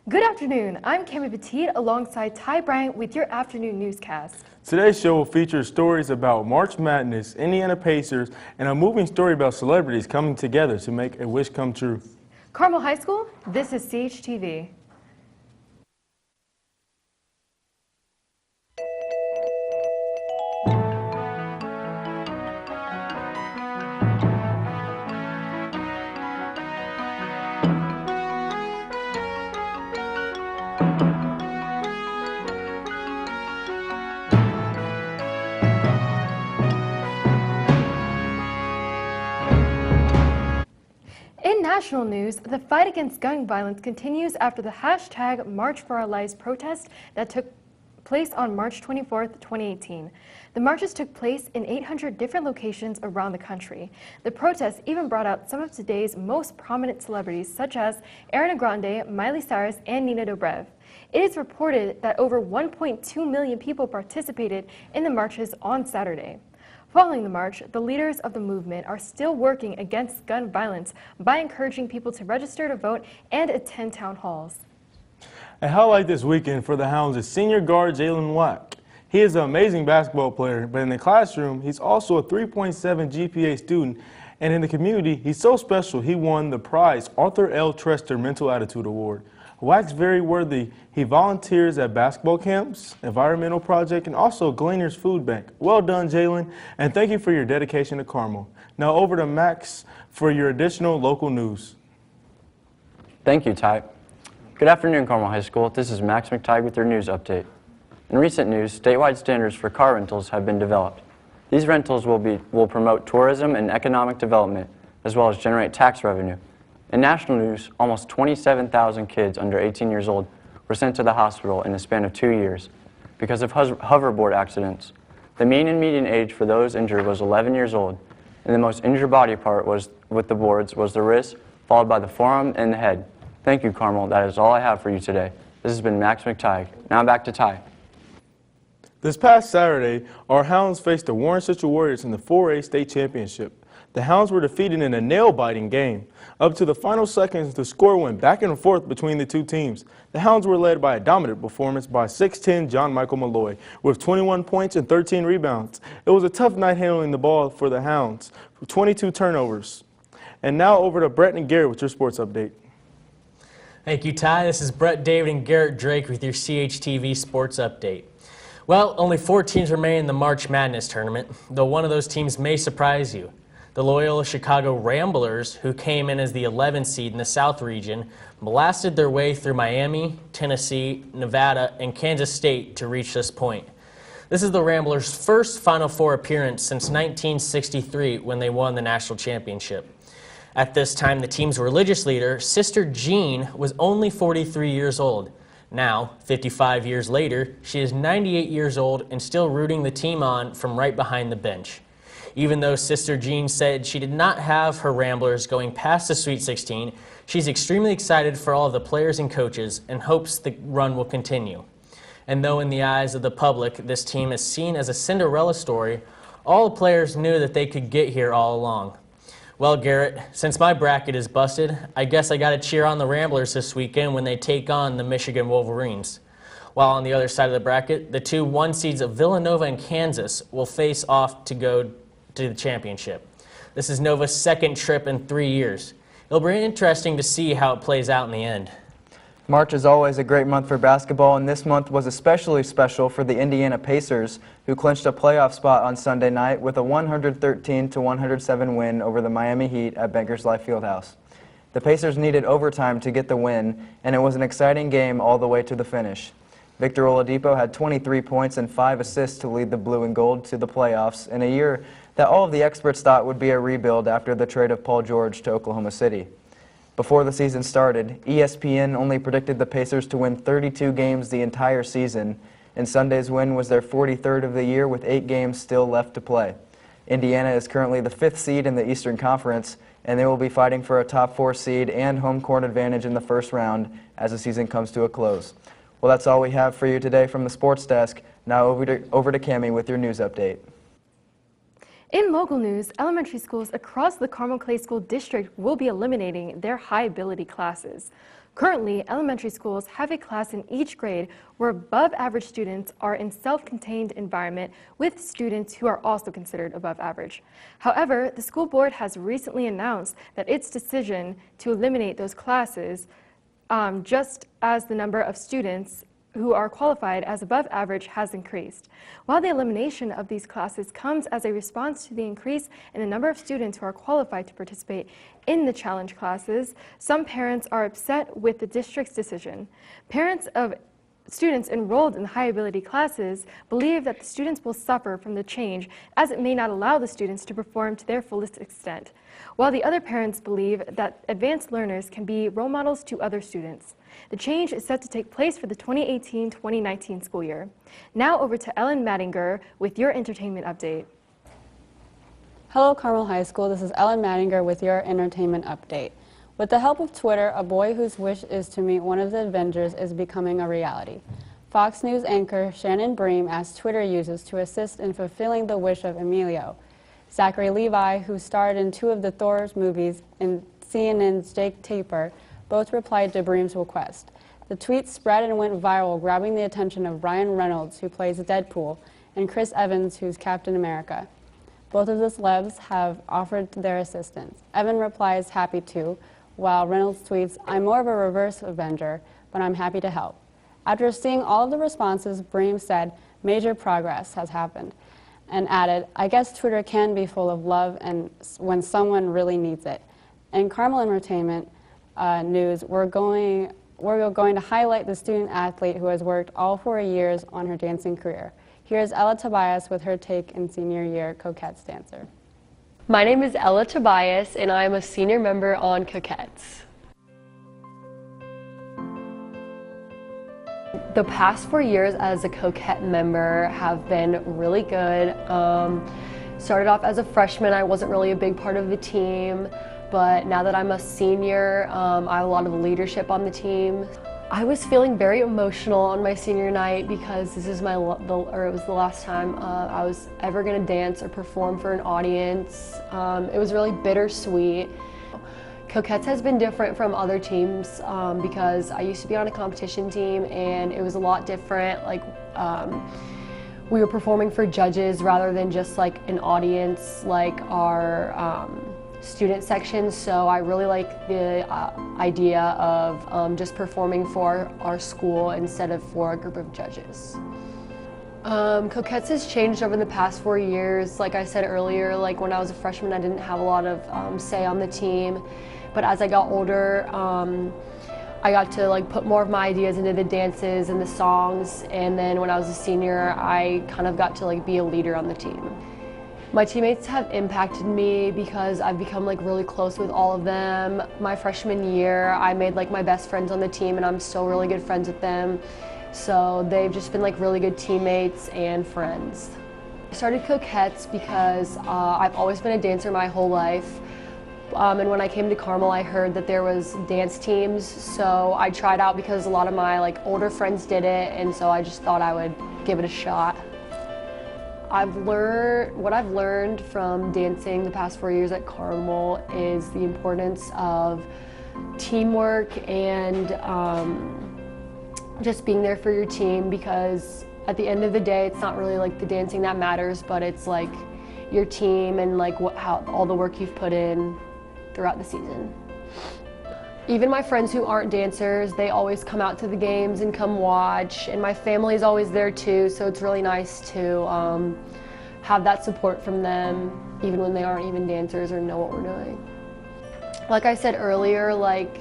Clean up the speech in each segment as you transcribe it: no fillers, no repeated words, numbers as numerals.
Good afternoon. I'm Cami Petit alongside Ty Bryant with your afternoon newscast. Today's show will feature stories about March Madness, Indiana Pacers, and a moving story about celebrities coming together to make a wish come true. Carmel High School, this is CHTV. In national news, the fight against gun violence continues after the hashtag March for Our Lives protest that took place on March 24, 2018. The marches took place in 800 different locations around the country. The protest even brought out some of today's most prominent celebrities such as Ariana Grande, Miley Cyrus, and Nina Dobrev. It is reported that over 1.2 million people participated in the marches on Saturday. Following the march, the leaders of the movement are still working against gun violence by encouraging people to register to vote and attend town halls. A highlight this weekend for the Hounds is senior guard Jalen Wack. He is an amazing basketball player, but in the classroom, he's also a 3.7 GPA student, and in the community, he's so special he won the prize Arthur L. Trester Mental Attitude Award. Wack's very worthy. He volunteers at basketball camps, environmental project, and also Gleaner's Food Bank. Well done, Jalen, and thank you for your dedication to Carmel. Now over to Max for your additional local news. Thank you, Ty. Good afternoon, Carmel High School. This is Max McTighe with your news update. In recent news, statewide standards for car rentals have been developed. These rentals will promote tourism and economic development, as well as generate tax revenue. In national news, almost 27,000 kids under 18 years old were sent to the hospital in the span of 2 years because of hoverboard accidents. The mean and median age for those injured was 11 years old, and the most injured body part with the boards was the wrist, followed by the forearm and the head. Thank you, Carmel. That is all I have for you today. This has been Max McTighe. Now back to Ty. This past Saturday, our Hounds faced the Warren Central Warriors in the 4A state championship. The Hounds were defeated in a nail-biting game. Up to the final seconds, the score went back and forth between the two teams. The Hounds were led by a dominant performance by 6'10" John Michael Malloy with 21 points and 13 rebounds. It was a tough night handling the ball for the Hounds, with 22 turnovers. And now over to Brett and Garrett with your sports update. Thank you, Ty. This is Brett, David, and Garrett Drake with your CHTV Sports Update. Well, only 4 teams remain in the March Madness tournament, though one of those teams may surprise you. The Loyola Chicago Ramblers, who came in as the 11th seed in the South region, blasted their way through Miami, Tennessee, Nevada, and Kansas State to reach this point. This is the Ramblers' first Final Four appearance since 1963 when they won the national championship. At this time, the team's religious leader, Sister Jean, was only 43 years old. Now, 55 years later, she is 98 years old and still rooting the team on from right behind the bench. Even though Sister Jean said she did not have her Ramblers going past the Sweet 16, she's extremely excited for all of the players and coaches and hopes the run will continue. And though in the eyes of the public this team is seen as a Cinderella story, all the players knew that they could get here all along. Well, Garrett, since my bracket is busted, I guess I got to cheer on the Ramblers this weekend when they take on the Michigan Wolverines. While on the other side of the bracket, the 2 1 seeds of Villanova and Kansas will face off to go to the championship. This is Nova's second trip in 3 years. It'll be interesting to see how it plays out in the end. March is always a great month for basketball, and this month was especially special for the Indiana Pacers, who clinched a playoff spot on Sunday night with a 113-107 win over the Miami Heat at Bankers Life Fieldhouse. The Pacers needed overtime to get the win, and it was an exciting game all the way to the finish. Victor Oladipo had 23 points and 5 assists to lead the Blue and Gold to the playoffs in a year that all of the experts thought would be a rebuild after the trade of Paul George to Oklahoma City. Before the season started, ESPN only predicted the Pacers to win 32 games the entire season, and Sunday's win was their 43rd of the year with 8 games still left to play. Indiana is currently the 5th seed in the Eastern Conference, and they will be fighting for a top 4 seed and home court advantage in the first round as the season comes to a close. Well, that's all we have for you today from the sports desk. Now over to Cami with your news update. In local news, elementary schools across the Carmel Clay School District will be eliminating their high ability classes. Currently, elementary schools have a class in each grade where above average students are in self-contained environment with students who are also considered above average. However, the school board has recently announced that its decision to eliminate those classes just as the number of students who are qualified as above average has increased. While the elimination of these classes comes as a response to the increase in the number of students who are qualified to participate in the challenge classes, some parents are upset with the district's decision. Parents of students enrolled in the high ability classes believe that the students will suffer from the change as it may not allow the students to perform to their fullest extent, while the other parents believe that advanced learners can be role models to other students. The change is set to take place for the 2018-2019 school year. Now over to Ellen Mattinger with your entertainment update. Hello Carmel High School, this is Ellen Mattinger with your entertainment update. With the help of Twitter, a boy whose wish is to meet one of the Avengers is becoming a reality. Fox News anchor Shannon Bream asked Twitter users to assist in fulfilling the wish of Emilio. Zachary Levi, who starred in 2 of the Thor's movies, and CNN's Jake Tapper, both replied to Bream's request. The tweet spread and went viral, grabbing the attention of Ryan Reynolds, who plays Deadpool, and Chris Evans, who's Captain America. Both of the celebs have offered their assistance. Evan replies, happy to, while Reynolds tweets, I'm more of a reverse Avenger, but I'm happy to help. After seeing all of the responses, Bream said, major progress has happened, and added, I guess Twitter can be full of love and when someone really needs it. In Carmel Entertainment news, we're going to highlight the student athlete who has worked all 4 years on her dancing career. Here's Ella Tobias with her take in senior year Coquettes dancer. My name is Ella Tobias, and I am a senior member on Coquettes. The past 4 years as a Coquette member have been really good. Started off as a freshman, I wasn't really a big part of the team, but now that I'm a senior, I have a lot of leadership on the team. I was feeling very emotional on my senior night because this is it was the last time I was ever going to dance or perform for an audience. It was really bittersweet. Coquettes has been different from other teams because I used to be on a competition team and it was a lot different. Like we were performing for judges rather than just like an audience like our student section, so I really like the idea of just performing for our school instead of for a group of judges. Coquettes has changed over the past 4 years. Like I said earlier, like when I was a freshman I didn't have a lot of say on the team, but as I got older I got to like put more of my ideas into the dances and the songs, and then when I was a senior I kind of got to like be a leader on the team. My teammates have impacted me because I've become like really close with all of them. My freshman year, I made like my best friends on the team and I'm still really good friends with them. So they've just been like really good teammates and friends. I started Coquettes because I've always been a dancer my whole life. And when I came to Carmel, I heard that there was dance teams. So I tried out because a lot of my like older friends did it, and so I just thought I would give it a shot. What I've learned from dancing the past 4 years at Carmel is the importance of teamwork and just being there for your team, because at the end of the day it's not really like the dancing that matters, but it's like your team and like how all the work you've put in throughout the season. Even my friends who aren't dancers, they always come out to the games and come watch, and my family's always there too, so it's really nice to have that support from them, even when they aren't even dancers or know what we're doing. Like I said earlier, like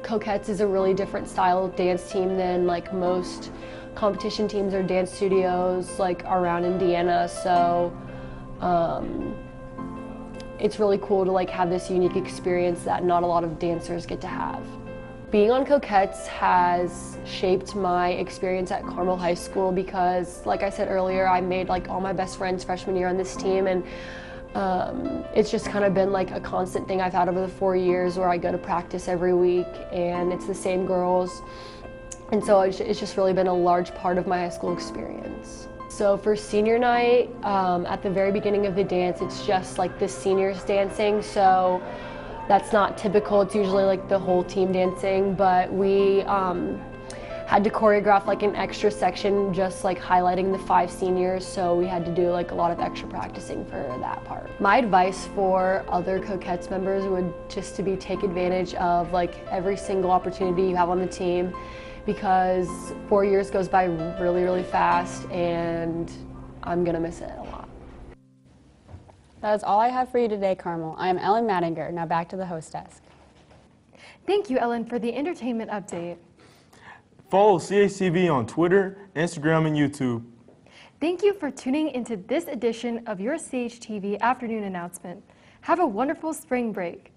Coquettes is a really different style of dance team than like most competition teams or dance studios like around Indiana, so it's really cool to like have this unique experience that not a lot of dancers get to have. Being on Coquettes has shaped my experience at Carmel High School because, like I said earlier, I made like all my best friends freshman year on this team, and it's just kind of been like a constant thing I've had over the 4 years where I go to practice every week and it's the same girls, and so it's just really been a large part of my high school experience. So for senior night, at the very beginning of the dance, it's just like the seniors dancing. So That's not typical. It's usually like the whole team dancing, but we had to choreograph like an extra section just like highlighting the 5 seniors, so we had to do like a lot of extra practicing for that part. My advice for other Coquettes members would just to be take advantage of like every single opportunity you have on the team, because 4 years goes by really, really fast and I'm gonna miss it a lot. That is all I have for you today, Carmel. I am Ellen Mattinger. Now back to the host desk. Thank you, Ellen, for the entertainment update. Follow CHTV on Twitter, Instagram, and YouTube. Thank you for tuning into this edition of your CHTV afternoon announcement. Have a wonderful spring break.